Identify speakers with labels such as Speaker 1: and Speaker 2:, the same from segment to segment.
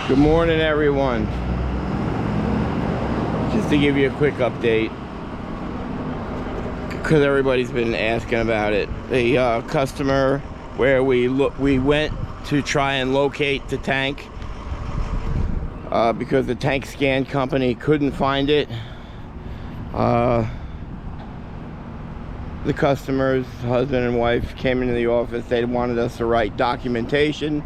Speaker 1: Good morning, everyone. Just to give you a quick update, because everybody's been asking about it. The customer where we went to try and locate the tank because the tank scan company couldn't find it. The customer's husband and wife came into the office. They wanted us to write documentation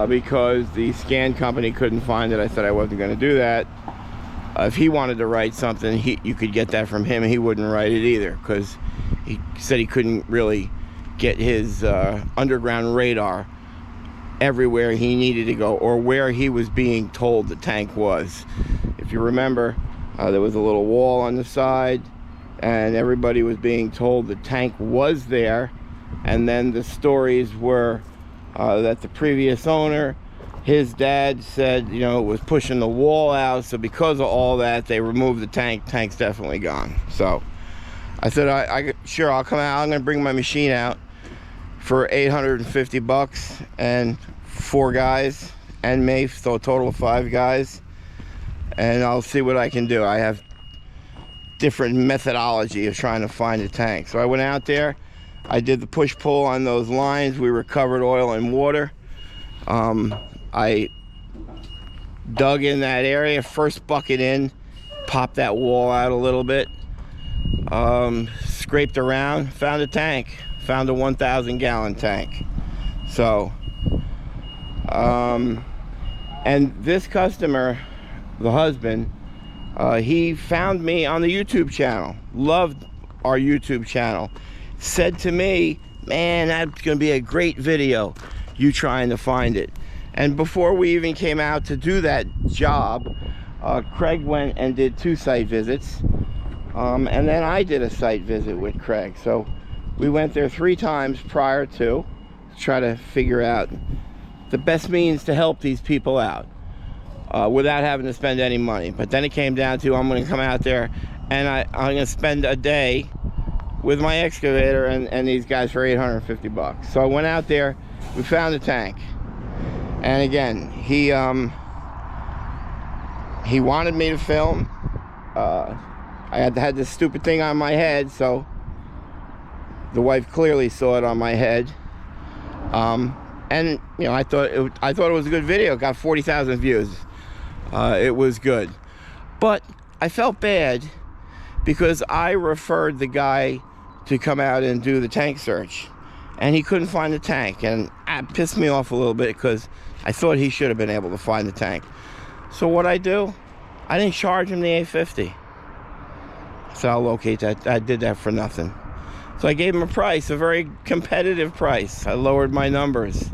Speaker 1: because the scan company couldn't find it. I said I wasn't going to do that. If he wanted to write something, you could get that from him. He wouldn't write it either because he said he couldn't really get his underground radar everywhere he needed to go or where he was being told the tank was. If you remember, there was a little wall on the side and everybody was being told the tank was there, and then the stories were that the previous owner, his dad said, you know, it was pushing the wall out, so because of all that, they removed the tank. Tank's definitely gone. So I said, sure, I'll come out. I'm going to bring my machine out for $850 and 4 guys and me, so a total of 5 guys, and I'll see what I can do. I have different methodology of trying to find a tank. So I went out there. I did the push-pull on those lines. We recovered oil and water. I dug in that area, first bucket in, popped that wall out a little bit, scraped around, found a tank, found a 1,000-gallon tank. So, and this customer, the husband, he found me on the YouTube channel, loved our YouTube channel, said to me, man, that's gonna be a great video, you trying to find it. And before we even came out to do that job, Craig went and did 2 site visits, and then I did a site visit with Craig. So we went there 3 times prior to try to figure out the best means to help these people out without having to spend any money. But then it came down to, I'm going to come out there and I'm going to spend a day with my excavator and these guys for $850. So I went out there, we found a tank, and again, he wanted me to film. I had this stupid thing on my head, so the wife clearly saw it on my head, and you know, I thought it was a good video. It got 40,000 views. It was good, but I felt bad because I referred the guy to come out and do the tank search, and he couldn't find the tank, and it pissed me off a little bit because I thought he should have been able to find the tank. So what I do, I didn't charge him the $850. So I'll locate that. I did that for nothing. So I gave him a price, a very competitive price. I lowered my numbers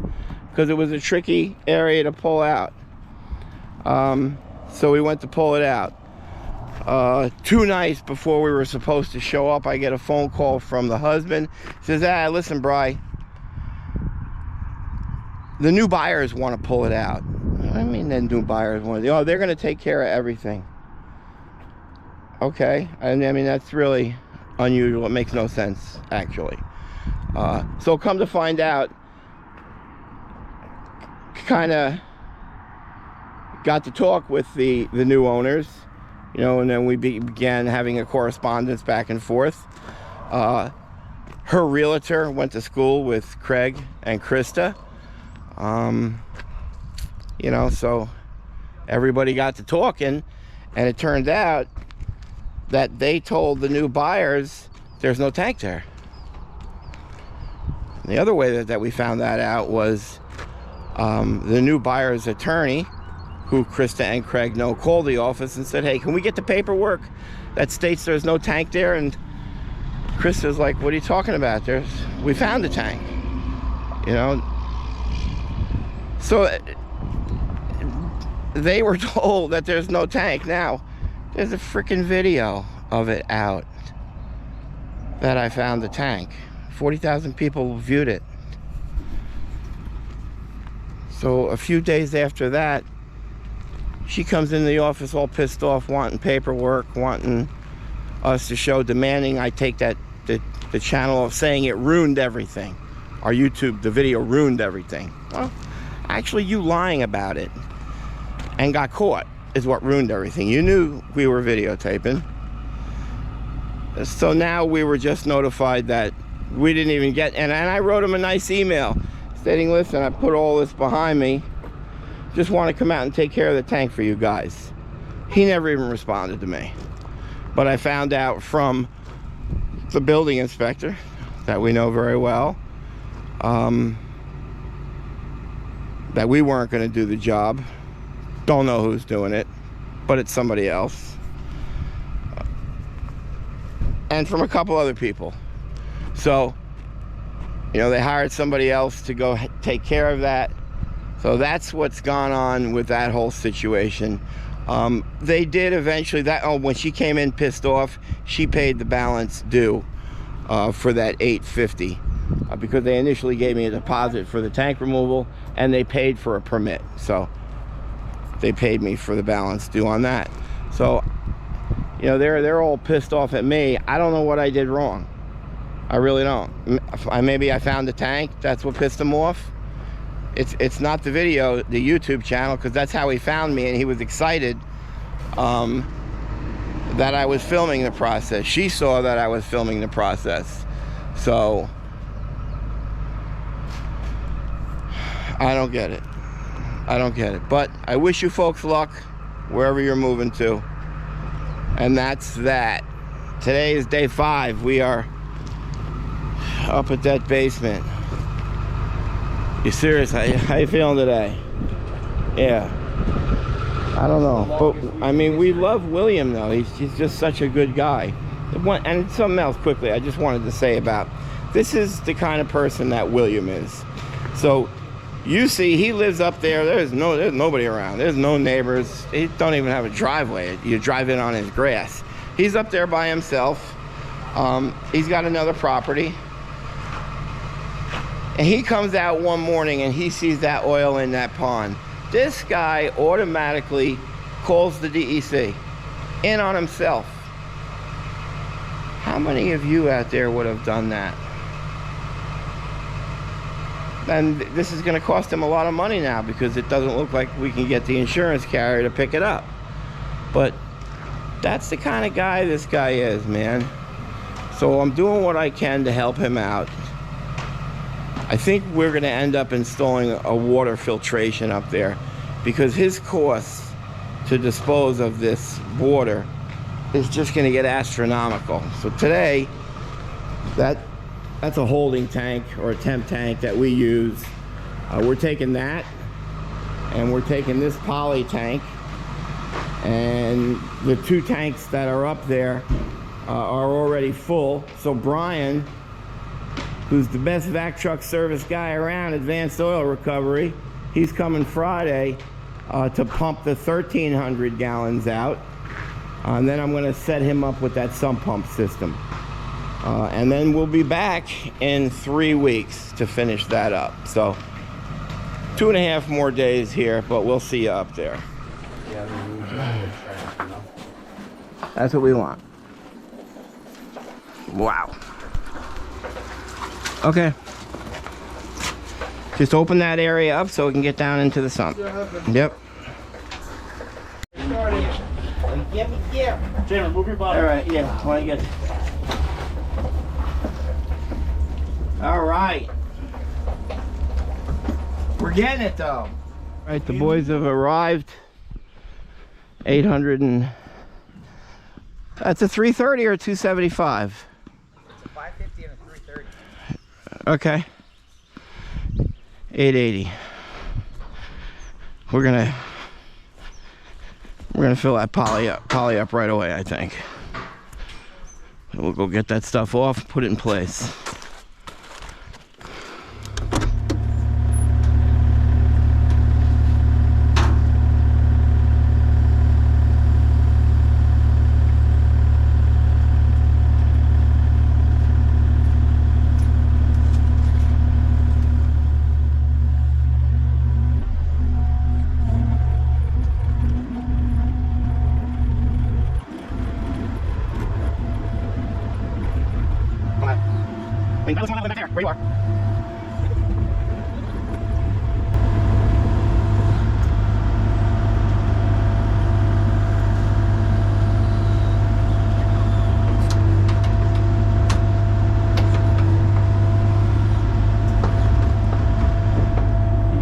Speaker 1: because it was a tricky area to pull out. So we went to pull it out. 2 nights before we were supposed to show up, I get a phone call from the husband. He says, listen, Bri, the new buyers want to pull it out. I mean, the new buyers want to, oh, they're going to take care of everything. Okay, I mean, that's really unusual. It makes no sense, actually. So come to find out, kind of got to talk with the new owners, you know, and then we began having a correspondence back and forth. Her realtor went to school with Craig and Krista. You know, so everybody got to talking, and it turned out that they told the new buyers there's no tank there. And the other way that we found that out was the new buyer's attorney, who Krista and Craig know, called the office and said, hey, can we get the paperwork that states there's no tank there? And Krista's like, what are you talking about? We found the tank, you know. So they were told that there's no tank. Now, there's a freaking video of it out that I found the tank. 40,000 people viewed it. So a few days after that, she comes into the office all pissed off, wanting paperwork, wanting us to show, demanding I take the channel off, saying it ruined everything. Our YouTube, the video ruined everything. Well, actually, you lying about it and got caught is what ruined everything. You knew we were videotaping. So now we were just notified that we didn't even get, and I wrote him a nice email stating, listen, I put all this behind me. Just want to come out and take care of the tank for you guys. He never even responded to me. But I found out from the building inspector that we know very well, that we weren't going to do the job. Don't know who's doing it, but it's somebody else. And from a couple other people. So, you know, they hired somebody else to go take care of that. So that's what's gone on with that whole situation. They did eventually, when she came in pissed off, she paid the balance due for that $850 because they initially gave me a deposit for the tank removal and they paid for a permit. So they paid me for the balance due on that. So, you know, they're all pissed off at me. I don't know what I did wrong. I really don't. Maybe I found the tank. That's what pissed him off. It's not the video, the YouTube channel, because that's how he found me, and he was excited that I was filming the process. She saw that I was filming the process. So I don't get it. I don't get it. But I wish you folks luck wherever you're moving to. And that's that. Today is day 5. We are up at that basement. You serious? How you feeling today? Yeah. I don't know. But, I mean, we love William, though. He's just such a good guy. And something else quickly I just wanted to say about. This is the kind of person that William is. So, you see, he lives up there. There's nobody around. There's no neighbors. He don't even have a driveway. You drive in on his grass. He's up there by himself. He's got another property. And he comes out one morning and he sees that oil in that pond. This guy automatically calls the DEC in on himself. How many of you out there would have done that? And this is going to cost him a lot of money now because it doesn't look like we can get the insurance carrier to pick it up. But that's the kind of guy this guy is, man. So I'm doing what I can to help him out. I think we're going to end up installing a water filtration up there because his cost to dispose of this water is just going to get astronomical. So today, that's a holding tank or a temp tank that we use. We're taking that and we're taking this poly tank, and the 2 tanks that are up there are already full. So Brian, who's the best vac truck service guy around, Advanced Oil Recovery, he's coming Friday to pump the 1,300 gallons out. And then I'm going to set him up with that sump pump system. And then we'll be back in 3 weeks to finish that up. So 2.5 more days here, but we'll see you up there. That's what we want. Wow. Okay. Just open that area up so we can get down into the sump. Yep.
Speaker 2: Jim, remove your bottom.
Speaker 1: All right, yeah. Want to get. All right. We're getting it though. All right, the boys have arrived. 800 and. That's a 330 or a 275.
Speaker 3: It's a 550 and a 330.
Speaker 1: Okay. 880. We're gonna fill that poly up right away, I think. We'll go get that stuff off, put it in place. What's going on back there? Where you are?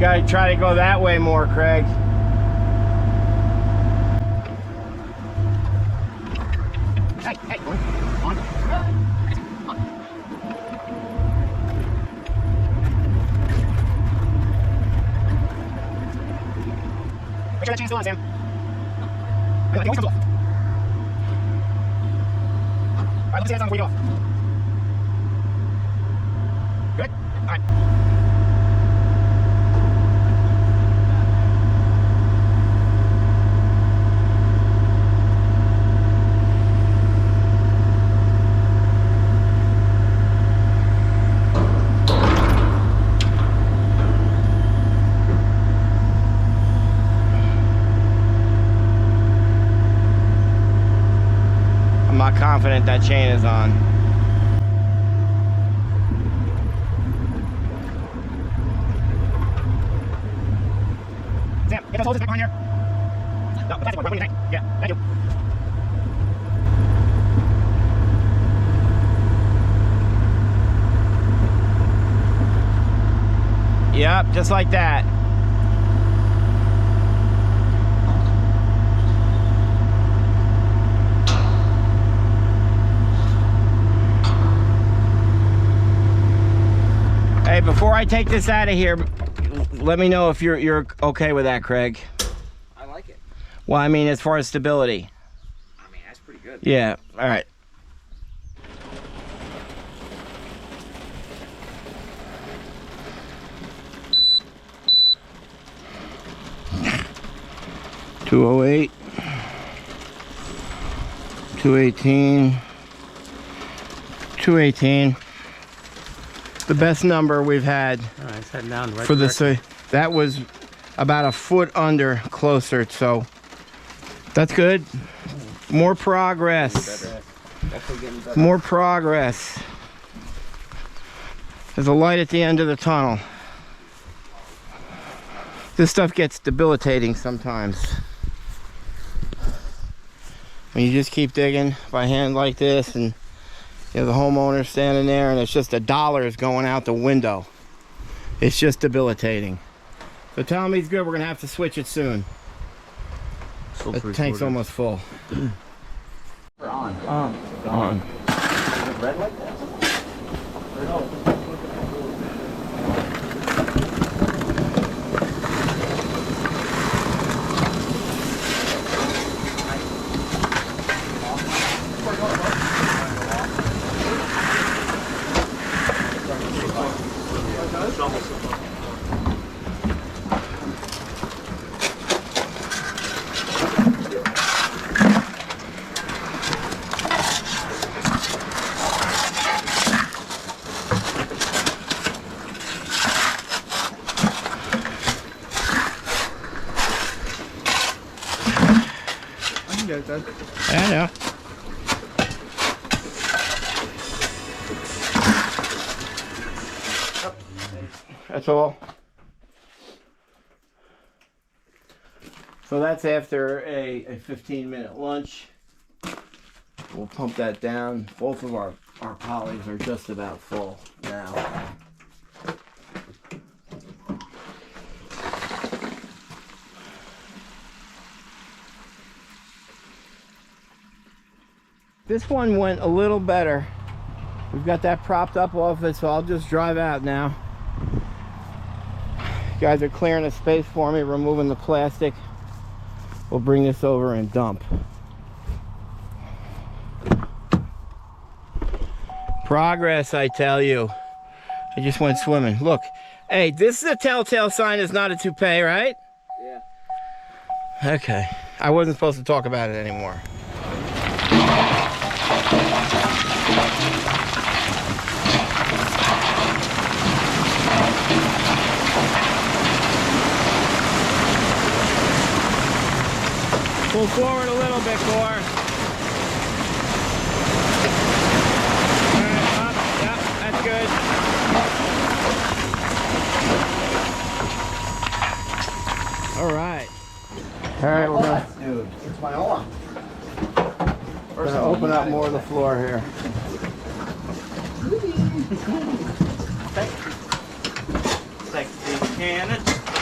Speaker 1: Gotta try to go that way more, Craig. Hey, hey, on. Make sure that chain's still on, Sam. Hey, it always comes off. Alright, let's see that on before you go off. Good? Alright. I'm not confident that chain is on. Sam, get those hoses back behind here. No, the plastic one, right when you tank. Yeah, thank you. Yep, just like that. Hey, before I take this out of here, let me know if you're okay with that, Craig.
Speaker 3: I like it.
Speaker 1: Well, I mean, as far as stability.
Speaker 3: I mean, that's pretty good.
Speaker 1: Yeah, all right. $208, $218, $218. The best number we've had
Speaker 2: It's heading down right
Speaker 1: for this. That was about a foot under closer, so that's good. More progress.
Speaker 3: Definitely getting better.
Speaker 1: More progress. There's a light at the end of the tunnel. This stuff gets debilitating sometimes. When you just keep digging by hand like this, and you know, the homeowner standing there, and it's just $1 going out the window. It's just debilitating. So tell him he's good. We're gonna have to switch it soon. The tank's almost full.
Speaker 3: We're on.
Speaker 1: On.
Speaker 3: Is it red like that? Or no?
Speaker 1: I know. That's all. So that's after a 15-minute lunch. We'll pump that down. Both of our polys are just about full now. This one went a little better. We've got that propped up off it, so I'll just drive out now. You guys are clearing a space for me, removing the plastic. We'll bring this over and dump. Progress, I tell you. I just went swimming. Look, hey, this is a telltale sign it's not a toupee, right?
Speaker 3: Yeah.
Speaker 1: Okay. I wasn't supposed to talk about it anymore. Pull forward a little bit more. Alright, up. Yep, that's good. Alright. Alright, we're gonna,
Speaker 3: Dude, it's my arm.
Speaker 1: open up more of the floor here. Sexy Canada.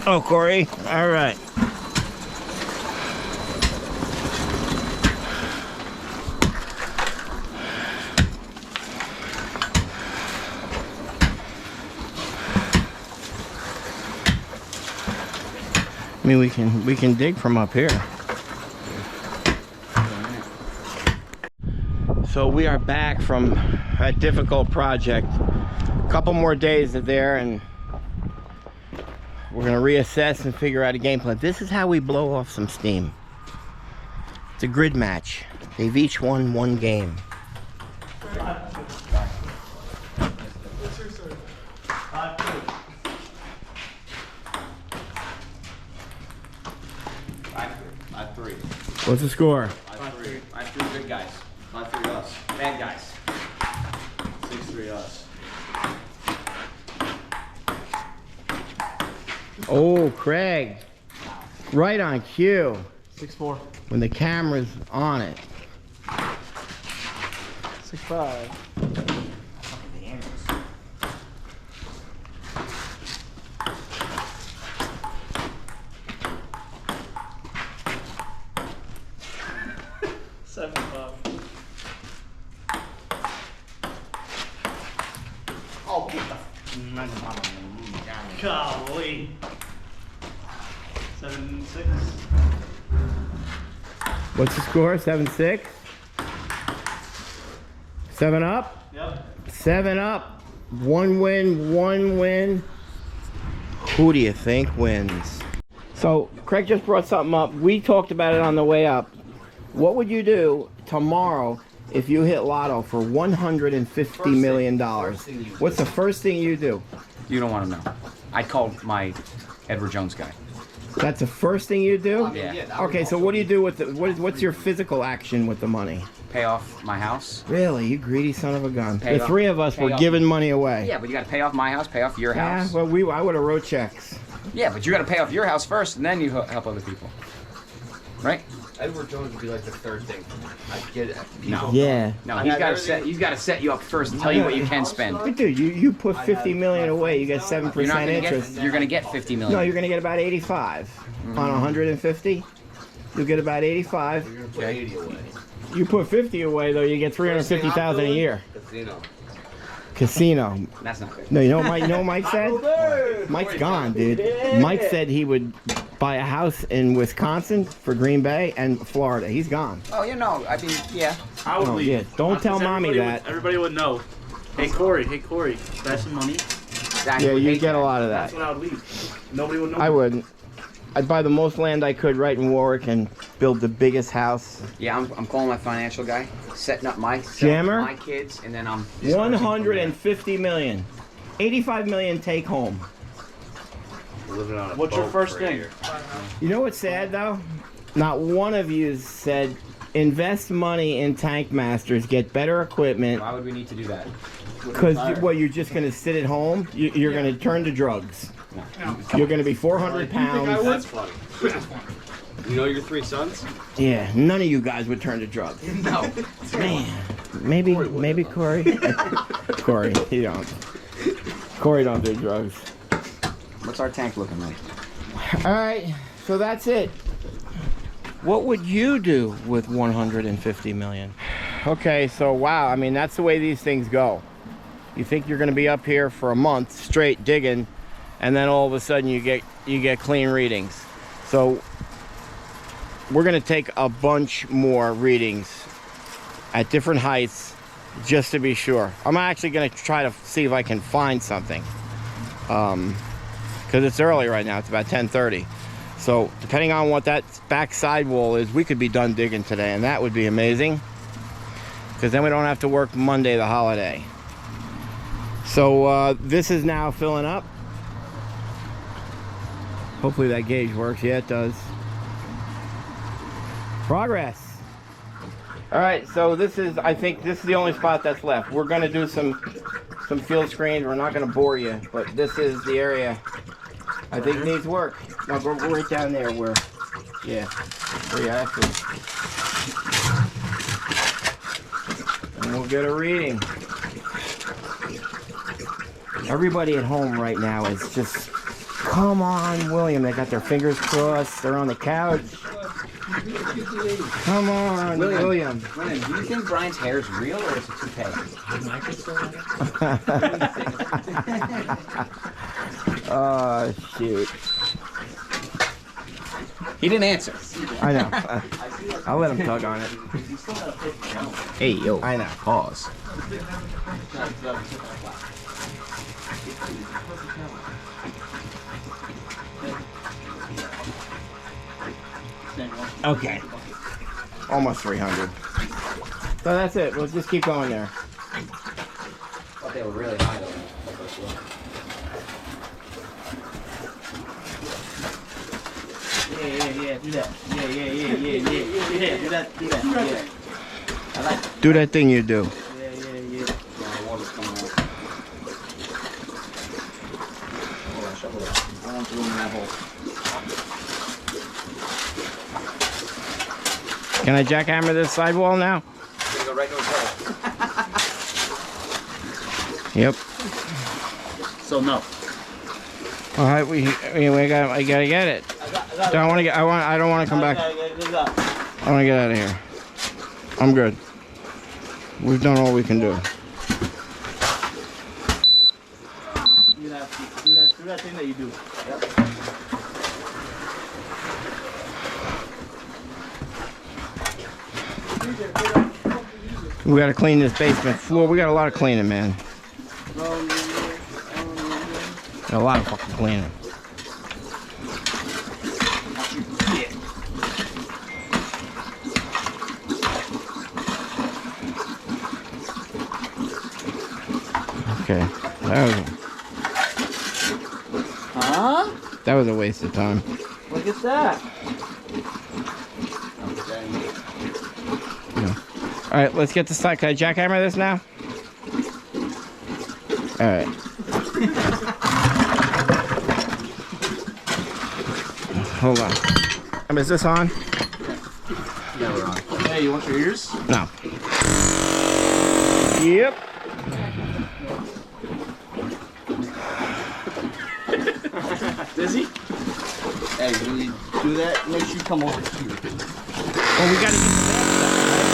Speaker 1: Oh, Corey. All right. I mean, we can dig from up here. So we are back from a difficult project. A couple more days there, and we're gonna reassess and figure out a game plan. This is how we blow off some steam. It's a grid match. They've each won one game. What's the score?
Speaker 3: 5-3. 5-3 good guys. 5-3 us. Bad guys. 6-3 us.
Speaker 1: Oh, Craig. Right on cue.
Speaker 2: 6-4.
Speaker 1: When the camera's on it.
Speaker 2: 6-5. 7-5.
Speaker 3: Oh, get the...
Speaker 2: Golly. 7-6.
Speaker 1: What's the score? 7-6? 7 up?
Speaker 2: Yep.
Speaker 1: 7 up. 1 win, 1 win. Who do you think wins? So, Craig just brought something up. We talked about it on the way up. What would you do tomorrow if you hit lotto for $150 million? What's the first thing you do?
Speaker 3: You don't want to know. I'd call my Edward Jones guy.
Speaker 1: That's the first thing you do?
Speaker 3: Yeah.
Speaker 1: Okay, so what do you do with the, what's your physical action with the money?
Speaker 3: Pay off my house.
Speaker 1: Really? You greedy son of a gun.
Speaker 3: Pay
Speaker 1: The
Speaker 3: off-
Speaker 1: three of us
Speaker 3: pay
Speaker 1: were
Speaker 3: off-
Speaker 1: giving money away.
Speaker 3: Yeah, but you got to pay off my house, pay off your
Speaker 1: Yeah,
Speaker 3: house.
Speaker 1: well, I would have wrote checks.
Speaker 3: Yeah, but you got to pay off your house first, and then you help other people. Right?
Speaker 4: Edward Jones would be like the third thing. I get it.
Speaker 3: No.
Speaker 1: Yeah.
Speaker 3: No,
Speaker 4: I
Speaker 3: he's
Speaker 4: have
Speaker 3: got to
Speaker 4: everything-
Speaker 3: set. He's got to set you up first and tell you what you can spend.
Speaker 1: But dude, you put 50 million away, you get 7%
Speaker 3: You're not gonna
Speaker 1: interest.
Speaker 3: get. You're gonna get 50 million.
Speaker 1: No, you're gonna get about 85 on 150. You'll get about 85.
Speaker 4: You're gonna put 80 away.
Speaker 1: You put 50 away though, you get 350,000 a year.
Speaker 4: Casino.
Speaker 1: Casino.
Speaker 3: That's not good.
Speaker 1: No, you know what Mike said? Mike's gone, dude. Mike said he would buy a house in Wisconsin for Green Bay and Florida. He's gone.
Speaker 3: Oh, you know. I mean, yeah.
Speaker 2: I would
Speaker 1: Oh,
Speaker 2: leave.
Speaker 1: yeah. Don't tell
Speaker 2: Because
Speaker 1: mommy
Speaker 2: everybody
Speaker 1: that.
Speaker 2: would- everybody would know. Hey Corey, that's some money.
Speaker 3: Exactly.
Speaker 1: Yeah,
Speaker 3: would
Speaker 1: you
Speaker 3: hate
Speaker 1: get
Speaker 3: that.
Speaker 1: a lot of
Speaker 2: That's
Speaker 1: that.
Speaker 2: when I would leave. Nobody would know.
Speaker 1: I wouldn't. I'd buy the most land I could right in Warwick and build the biggest house.
Speaker 3: Yeah, I'm calling my financial guy, setting up my
Speaker 1: Jammer?
Speaker 3: my kids, and then I'm
Speaker 1: 150 million. 85 million take home.
Speaker 4: Living on a
Speaker 2: What's your
Speaker 4: boat
Speaker 2: first
Speaker 4: for a
Speaker 2: thing?
Speaker 4: year.
Speaker 1: You know what's sad though? Not one of you said invest money in Tank Masters, get better equipment.
Speaker 3: Why would we need to do that?
Speaker 1: Because what, you're just going to sit at home? You're going to turn to drugs. You're going to be 400 pounds.
Speaker 4: That's funny. You know your 3 sons?
Speaker 1: Yeah, none of you guys would turn to drugs.
Speaker 3: No.
Speaker 1: Man, maybe Corey. Corey, he don't. Corey don't do drugs.
Speaker 3: What's our tank looking like?
Speaker 1: All right, so that's it. What would you do with 150 million? Okay, so wow, I mean, that's the way these things go. You think you're going to be up here for a month straight digging, and then all of a sudden you get clean readings. So we're going to take a bunch more readings at different heights just to be sure. I'm actually going to try to see if I can find something. Because it's early right now. It's about 10:30. So depending on what that back side wall is, we could be done digging today, and that would be amazing. Because then we don't have to work Monday, the holiday. So this is now filling up. Hopefully that gauge works. Yeah, it does. Progress. All right, so this is, I think this is the only spot that's left. We're gonna do some field screens. We're not gonna bore you, but this is the area I think needs work. No, go right down there where, yeah, where you actually. And we'll get a reading. Everybody at home right now is just, come on, William. They got their fingers crossed. They're on the couch. Come on, William.
Speaker 3: William, do you think Brian's hair is real or is it toupee?
Speaker 1: Oh, shoot.
Speaker 3: He didn't answer.
Speaker 1: I know. I'll let him tug on it.
Speaker 3: Hey, yo.
Speaker 1: I know.
Speaker 3: Pause.
Speaker 1: Okay. Almost 300. So that's it. We'll just keep going there.
Speaker 3: Thought they were really high though.
Speaker 2: Yeah, do that. Yeah, do that. Yeah. I like it.
Speaker 1: Do that thing you do.
Speaker 2: Yeah.
Speaker 3: Water's coming out. Hold on, shovel it. I want to ruin that hole.
Speaker 1: Can I jackhammer this sidewall now?
Speaker 3: Go right to his hole.
Speaker 1: Yep.
Speaker 2: So no.
Speaker 1: All right, I gotta get it. I don't want to come back. I want to get out of here. I'm good. We've done all we can do.
Speaker 2: Do that thing that you do. Yep.
Speaker 1: We gotta clean this basement floor. We got a lot of cleaning, man. Got a lot of fucking cleaning. Okay, that was a waste of time.
Speaker 2: Look at that.
Speaker 1: Yeah. All right, let's get this side. Can I jackhammer this now? All right. Hold on. Is this on?
Speaker 3: Yeah, we're on.
Speaker 2: Hey, you want your ears?
Speaker 1: No. Yep.
Speaker 2: Dizzy?
Speaker 3: Hey, when you do that, make sure you come over here.
Speaker 1: Well, we gotta get the bad stuff, right?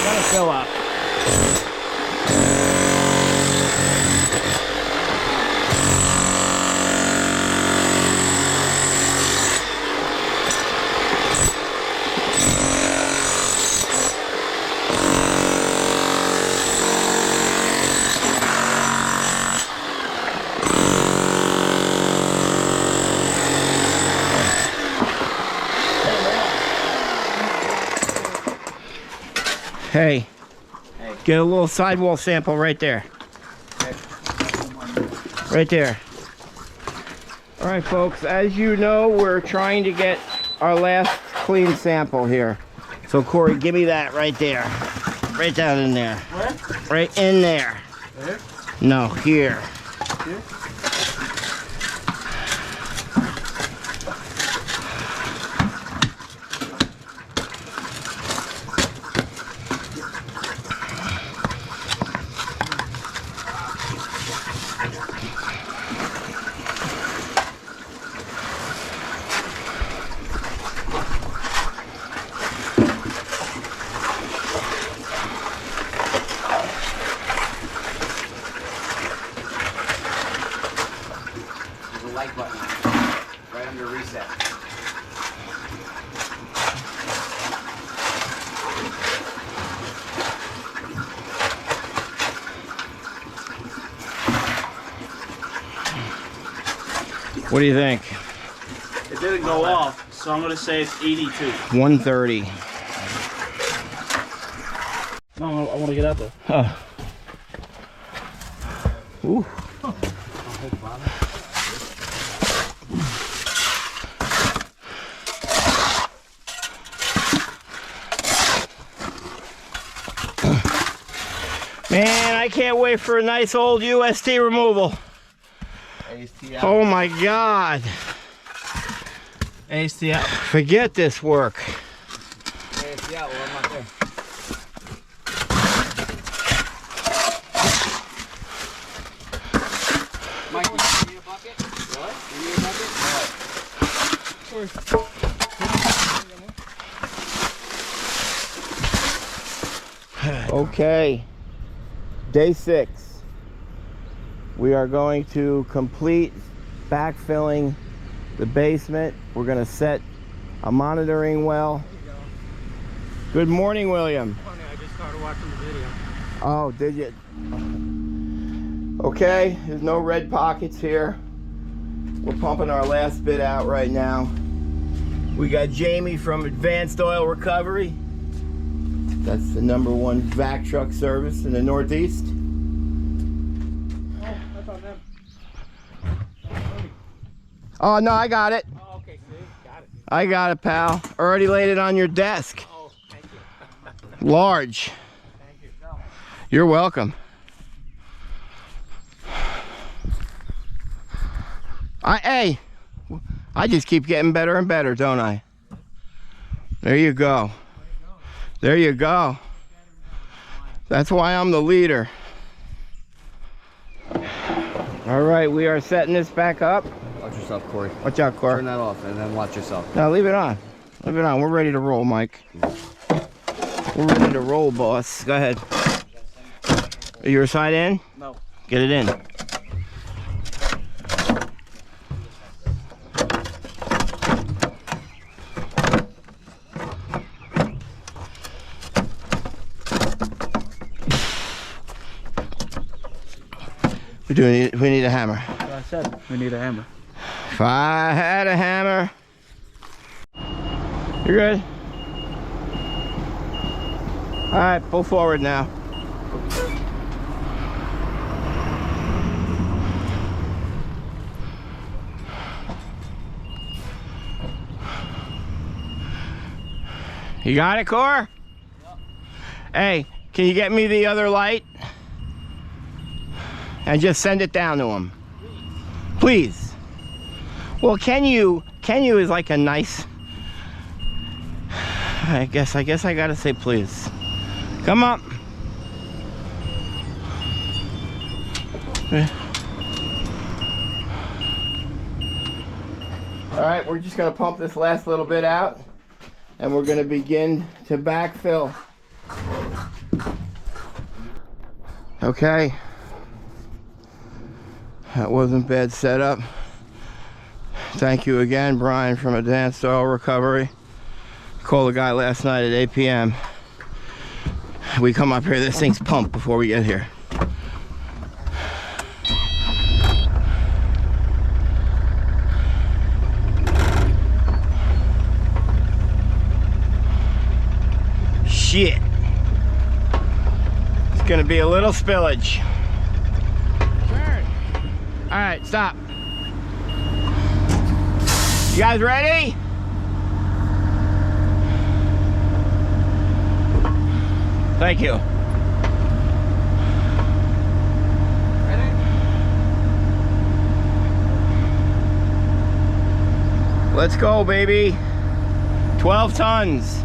Speaker 1: Gotta fill up. Hey, get a little sidewall sample right there. Right there. All right, folks, as you know, we're trying to get our last clean sample here. So, Corey, give me that right there. Right down in there.
Speaker 2: Where?
Speaker 1: Right in there.
Speaker 2: There?
Speaker 1: No, here.
Speaker 2: Here?
Speaker 1: What do you think?
Speaker 2: It didn't go off, so I'm gonna say it's 82.
Speaker 1: 130.
Speaker 2: No, I want to get out there.
Speaker 1: Oh. Ooh. Man, I can't wait for a nice old UST removal. Oh my God.
Speaker 2: AST out.
Speaker 1: Forget this work.
Speaker 4: AST out, well, I'm not there. Mike, you need a bucket? What? You need a bucket? What?
Speaker 1: Okay, day 6. We are going to complete backfilling the basement. We're going to set a monitoring well. Good morning, William.
Speaker 2: I just started watching the video.
Speaker 1: Oh, did you? Okay, there's no red pockets here. We're pumping our last bit out right now. We got Jamie from Advanced Oil Recovery. That's the #1 vac truck service in the Northeast.
Speaker 2: Oh, that's on them.
Speaker 1: Oh, no, I got it.
Speaker 2: Oh, okay, see? Got it.
Speaker 1: I got it, pal. Already laid it on your desk.
Speaker 2: Oh, thank you.
Speaker 1: Large.
Speaker 2: Thank you. No.
Speaker 1: You're welcome. Hey, I just keep getting better and better, don't I? There you go. There you go. That's why I'm the leader. All right, we are setting this back up.
Speaker 4: Watch yourself, Corey.
Speaker 1: Watch out, Corey.
Speaker 4: Turn that off and then watch yourself.
Speaker 1: No, leave it on. Leave it on. We're ready to roll, Mike. We're ready to roll, boss. Go ahead. Are you side in?
Speaker 2: No.
Speaker 1: Get it in. We need a hammer.
Speaker 2: I said we need a hammer.
Speaker 1: If I had a hammer. You're good. All right, pull forward now. You got it, Cor? Yep. Hey, can you get me the other light? And just send it down to him. Please. Well, can you is like a nice, I guess I gotta say please. Come up. All right, we're just gonna pump this last little bit out and we're gonna begin to backfill. Okay. That wasn't bad setup. Thank you again, Brian from Advanced Oil Recovery. Called the guy last night at 8 p.m. We come up here, this thing's pumped before we get here. Shit. It's gonna be a little spillage. All right, stop. You guys ready? Thank you.
Speaker 2: Ready?
Speaker 1: Let's go, baby. 12 tons.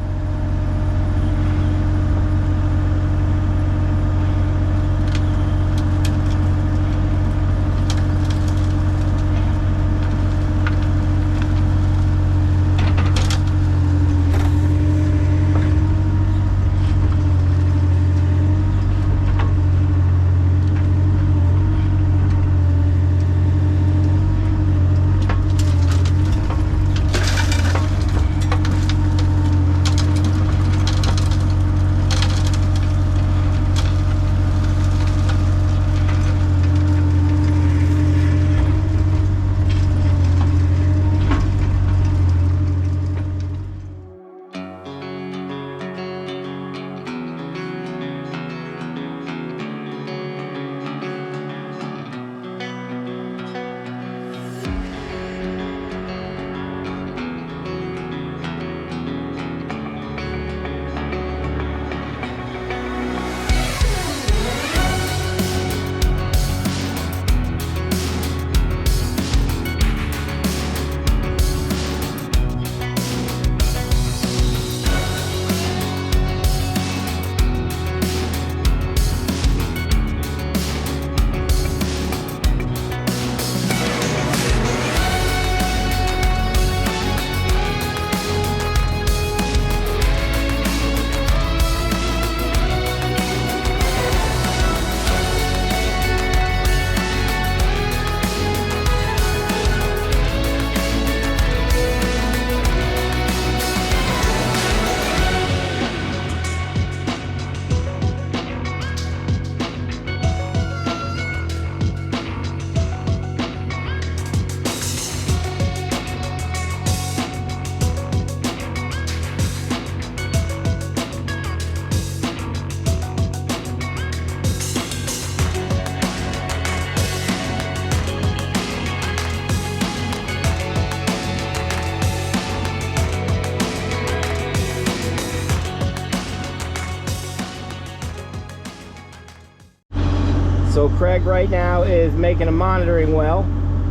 Speaker 1: So Craig right now is making a monitoring well.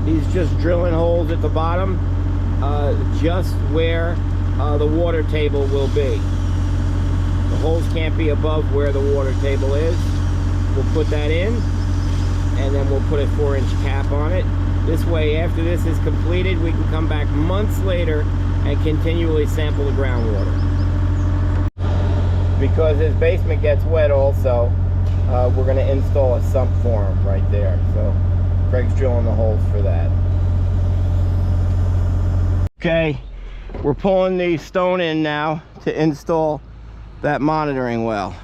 Speaker 1: He's just drilling holes at the bottom, just where the water table will be. The holes can't be above where the water table is. We'll put that in, and then we'll put a 4-inch cap on it. This way, after this is completed, we can come back months later and continually sample the groundwater. Because his basement gets wet also, we're going to install a sump for him right there. So Craig's drilling the holes for that. Okay, we're pulling the stone in now to install that monitoring well.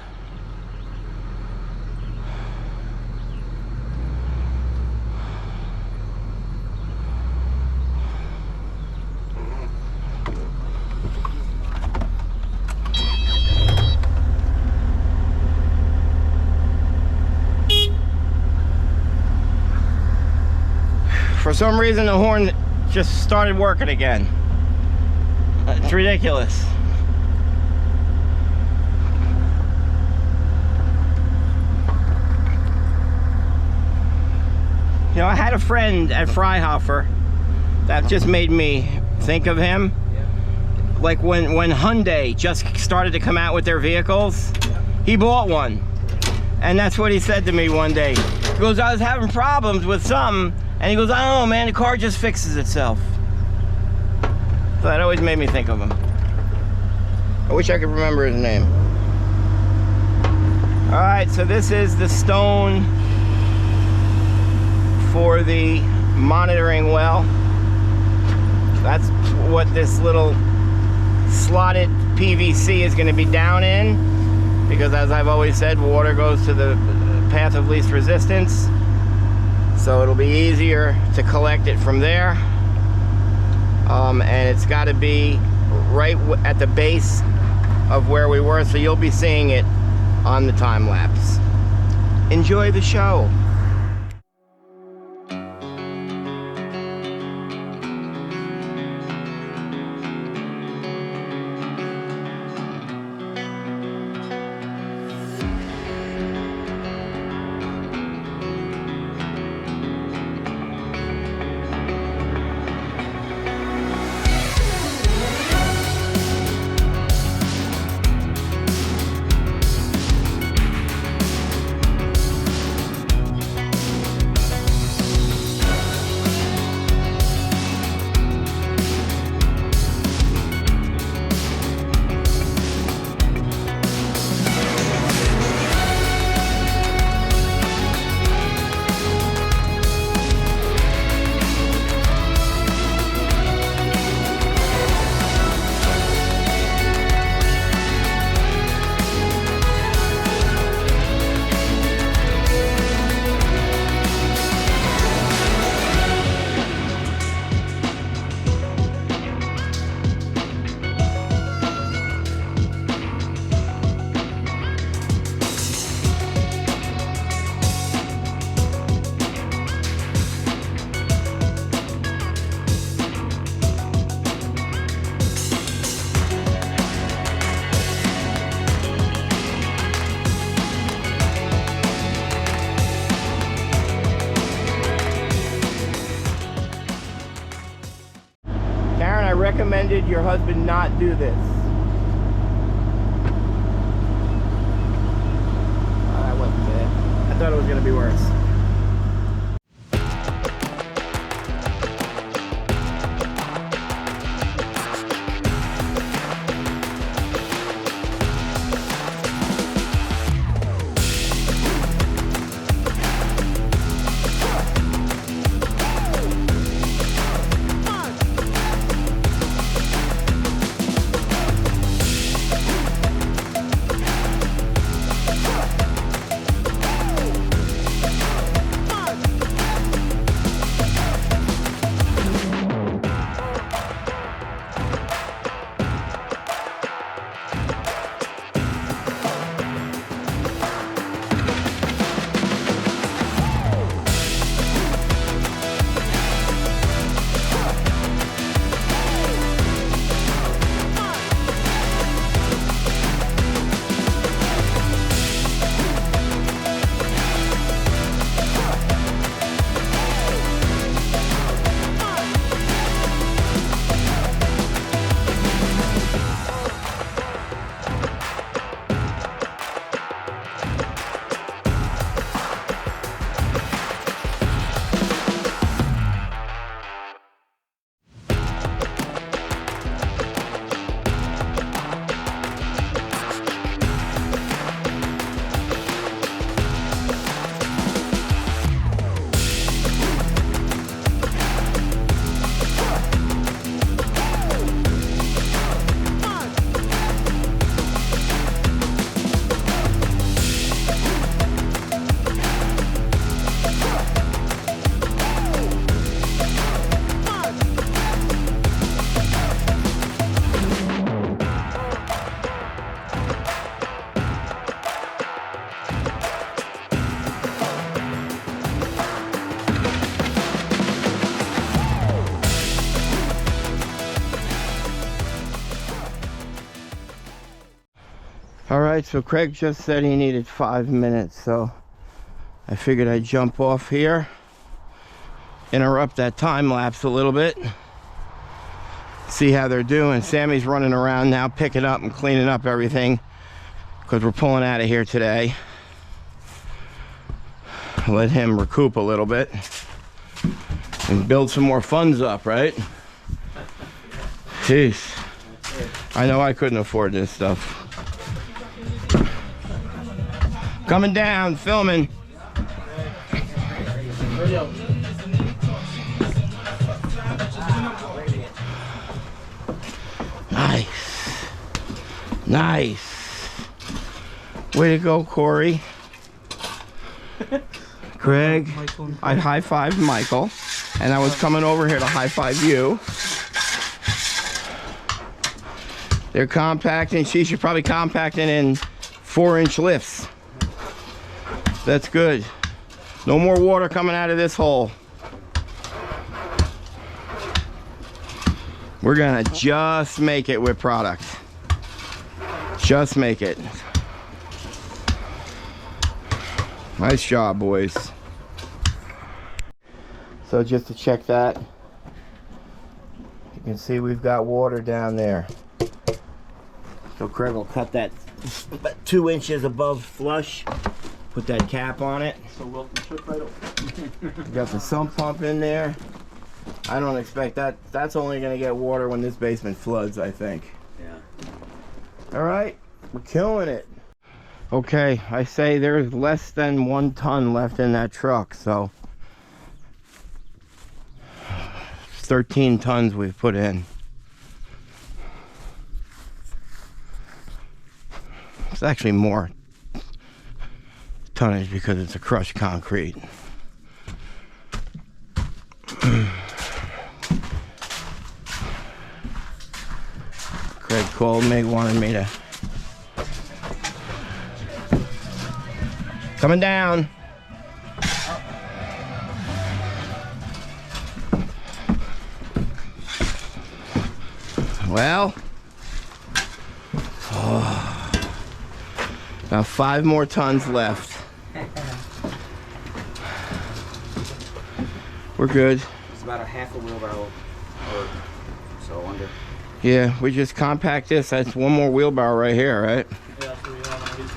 Speaker 1: For some reason, the horn just started working again. It's ridiculous. You know, I had a friend at Freihofer that just made me think of him. Like when Hyundai just started to come out with their vehicles, he bought one. And that's what he said to me one day. He goes, I was having problems with something, and he goes, I don't know, man, the car just fixes itself. So that always made me think of him. I wish I could remember his name. All right, so this is the stone for the monitoring well. That's what this little slotted PVC is going to be down in, because as I've always said, water goes to the path of least resistance. So it'll be easier to collect it from there. And it's got to be right at the base of where we were, so you'll be seeing it on the time lapse. Enjoy the show. I recommended your husband not do this. That wasn't bad. I thought it was going to be worse. right, so Craig just said he needed 5 minutes, so I figured I'd jump off here, interrupt that time lapse a little bit, see how they're doing. Sammy's running around now picking up and cleaning up everything because we're pulling out of here today. Let him recoup a little bit and build some more funds up, right? Jeez, I know I couldn't afford this stuff. Coming down, filming. Nice. Nice. Way to go, Corey. Greg, I high-fived Michael, and I was coming over here to high-five you. They're compacting. She should probably compacting in 4-inch lifts. That's good. No more water coming out of this hole. We're gonna just make it with product. Just make it. Nice job, boys. So just to check that, you can see we've got water down there. So Craig will cut that about 2 inches above flush, put that cap on it.
Speaker 2: So welcome trip right over.
Speaker 1: Got the sump pump in there. I don't expect that. That's only gonna get water when this basement floods, I think.
Speaker 2: Yeah.
Speaker 1: All right, we're killing it. Okay, I say there's less than 1 ton left in that truck, so 13 tons we've put in. It's actually more tonnage because it's a crushed concrete. Craig called me, wanted me to coming down. Well, about 5 more tons left. We're good.
Speaker 4: It's about a half a wheelbarrow or so under.
Speaker 1: Yeah, we just compact this. That's 1 more wheelbarrow right here, right?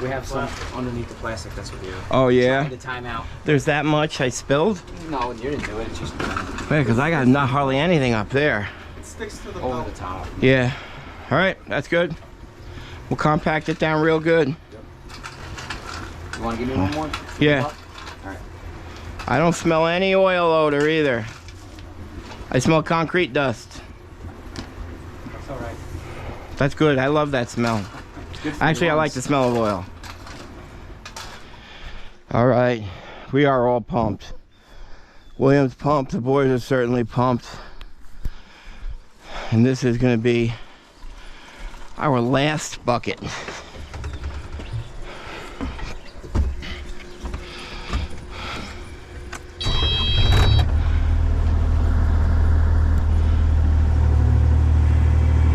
Speaker 4: We have some underneath the plastic. That's what we do.
Speaker 1: Oh yeah.
Speaker 4: Trying to time out.
Speaker 1: There's that much I spilled?
Speaker 4: No, you didn't do it. It's just
Speaker 1: Yeah, because I got not hardly anything up there.
Speaker 2: It sticks to the
Speaker 4: over
Speaker 2: belt.
Speaker 4: the top.
Speaker 1: Yeah. All right, that's good. We'll compact it down real good.
Speaker 4: You want to give me one more?
Speaker 1: Yeah.
Speaker 4: All right.
Speaker 1: I don't smell any oil odor either. I smell concrete dust.
Speaker 2: That's all right.
Speaker 1: That's good. I love that smell.
Speaker 4: Good for
Speaker 1: Actually,
Speaker 4: your
Speaker 1: I like
Speaker 4: lungs.
Speaker 1: the smell of oil. All right, we are all pumped. William's pumped. The boys are certainly pumped. And this is going to be our last bucket.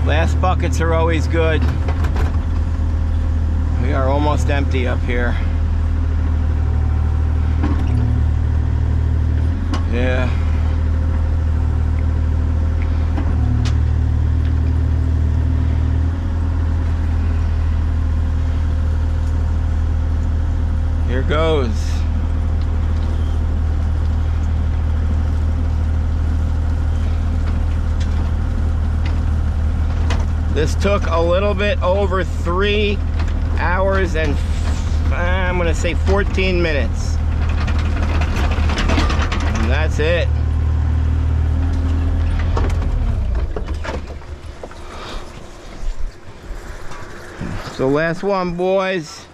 Speaker 1: Last buckets are always good. We are almost empty up here. Yeah. Here goes. This took a little bit over 3 hours and I'm gonna say 14 minutes. And that's it. So last one, boys.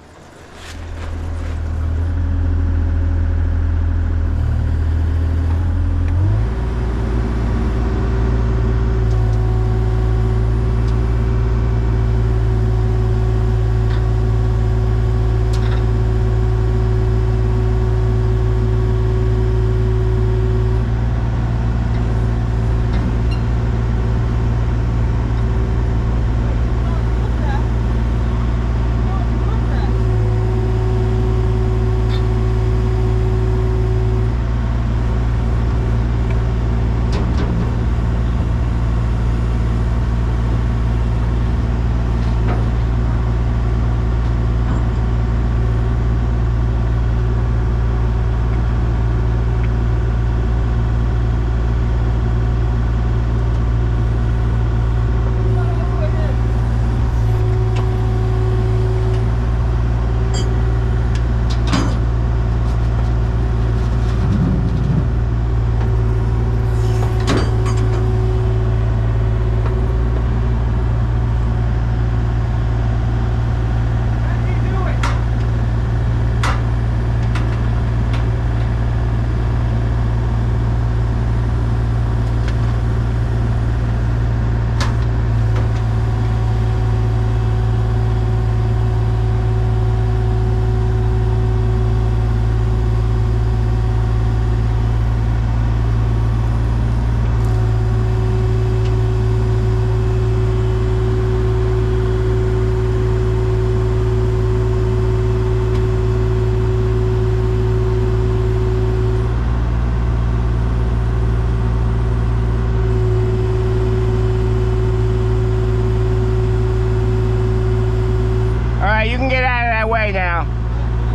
Speaker 1: get out of that way now.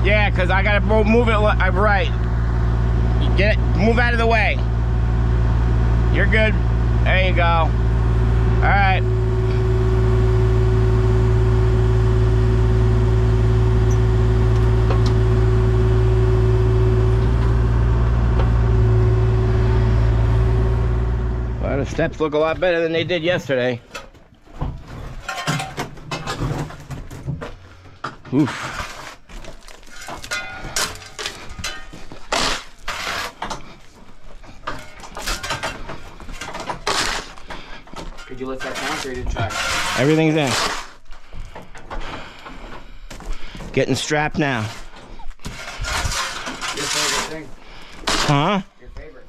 Speaker 1: Yeah, because I gotta move it right. Move out of the way. You're good. There you go. All right. Well, the steps look a lot better than they did yesterday. Oof.
Speaker 4: Did you lift that down or you didn't try?
Speaker 1: Everything's in. Getting strapped now.
Speaker 4: Your favorite thing?
Speaker 1: Huh?
Speaker 4: Your favorite?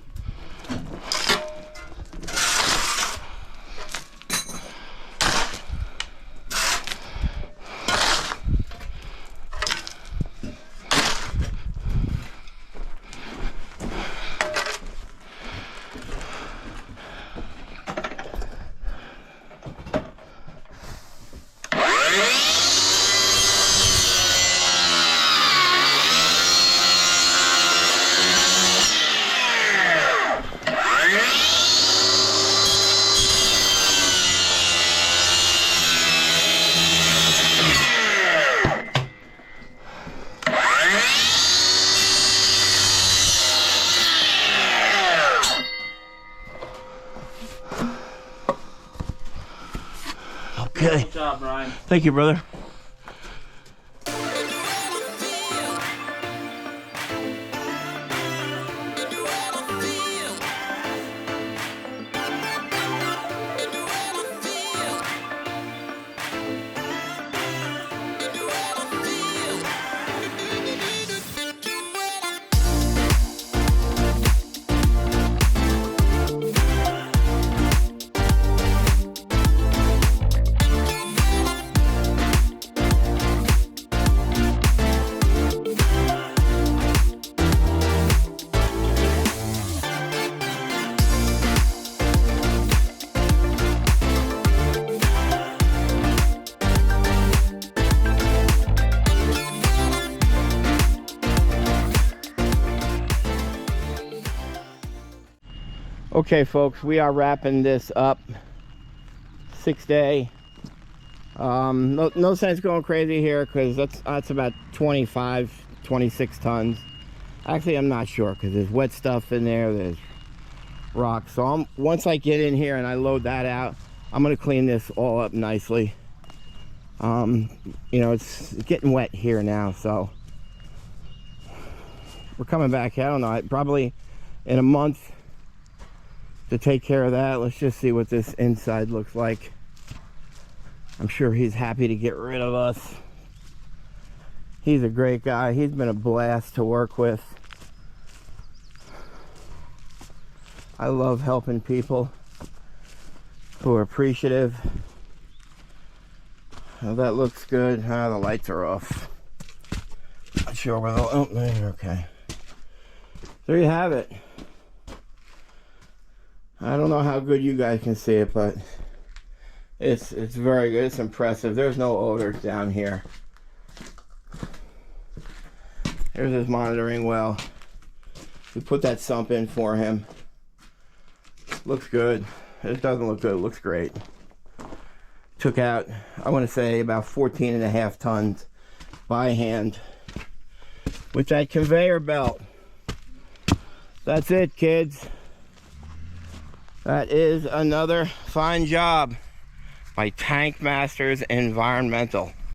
Speaker 1: Okay.
Speaker 2: Good job, Ryan.
Speaker 1: Thank you, brother. Okay, folks, we are wrapping this up. 6th day. No sense going crazy here because that's about 25, 26 tons. Actually, I'm not sure because there's wet stuff in there. There's rocks. So once I get in here and I load that out, I'm gonna clean this all up nicely. You know, it's getting wet here now, so we're coming back. I don't know, probably in a month to take care of that. Let's just see what this inside looks like. I'm sure he's happy to get rid of us. He's a great guy. He's been a blast to work with. I love helping people who are appreciative. Well, that looks good. Ah, the lights are off. Not sure where they'll... Oh, there, okay. There you have it. I don't know how good you guys can see it, but it's very good. It's impressive. There's no odors down here. There's his monitoring well. We put that sump in for him. Looks good. It doesn't look good. It looks great. Took out, I want to say, about 14.5 tons by hand with that conveyor belt. That's it, kids. That is another fine job by Tank Masters Environmental.